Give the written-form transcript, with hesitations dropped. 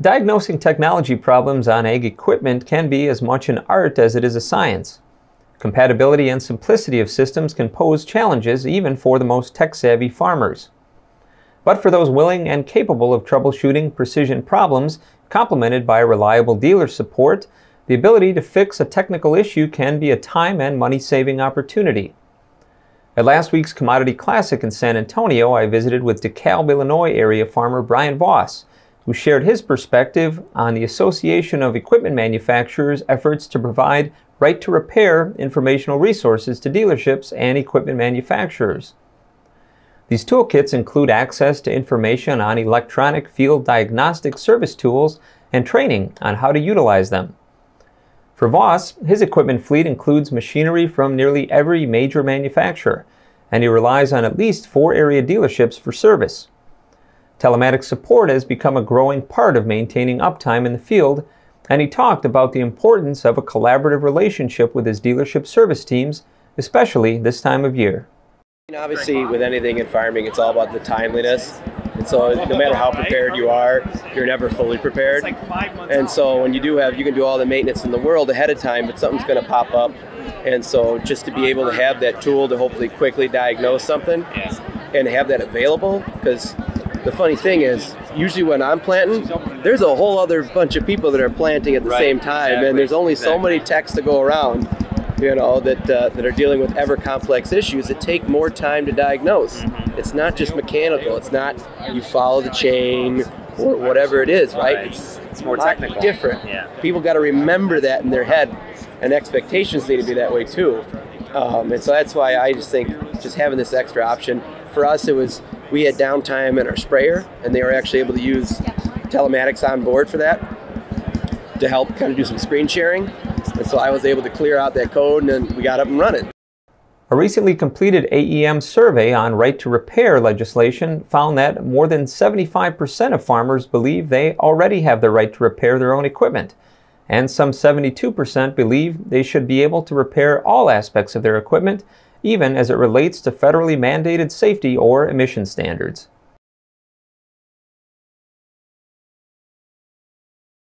Diagnosing technology problems on ag equipment can be as much an art as it is a science. Compatibility and simplicity of systems can pose challenges even for the most tech-savvy farmers. But for those willing and capable of troubleshooting precision problems, complemented by reliable dealer support, the ability to fix a technical issue can be a time and money-saving opportunity. At last week's Commodity Classic in San Antonio, I visited with DeKalb, Illinois area farmer Brian Voss, who shared his perspective on the Association of Equipment Manufacturers' efforts to provide right-to-repair informational resources to dealerships and equipment manufacturers. These toolkits include access to information on electronic field diagnostic service tools and training on how to utilize them. For Voss, his equipment fleet includes machinery from nearly every major manufacturer, and he relies on at least 4 area dealerships for service. Telematics support has become a growing part of maintaining uptime in the field, and he talked about the importance of a collaborative relationship with his dealership service teams, especially this time of year. Obviously, with anything in farming, it's all about the timeliness. And so no matter how prepared you are, you're never fully prepared. And so when you can do all the maintenance in the world ahead of time, but something's going to pop up. And so just to be able to have that tool to hopefully quickly diagnose something and have that available, because the funny thing is, usually when I'm planting, there's a whole other bunch of people that are planting at the same time, and there's only so many techs to go around, you know, that are dealing with ever complex issues that take more time to diagnose. It's not just mechanical. It's not you follow the chain or whatever it is, right? It's more technical. Different. People got to remember that in their head, and expectations need to be that way too. And so that's why I just think just having this extra option for us, we had downtime in our sprayer, and they were actually able to use telematics on board for that to help kind of do some screen sharing. And so I was able to clear out that code, and then we got up and running. A recently completed AEM survey on right-to-repair legislation found that more than 75% of farmers believe they already have the right to repair their own equipment, and some 72% believe they should be able to repair all aspects of their equipment, even as it relates to federally mandated safety or emission standards.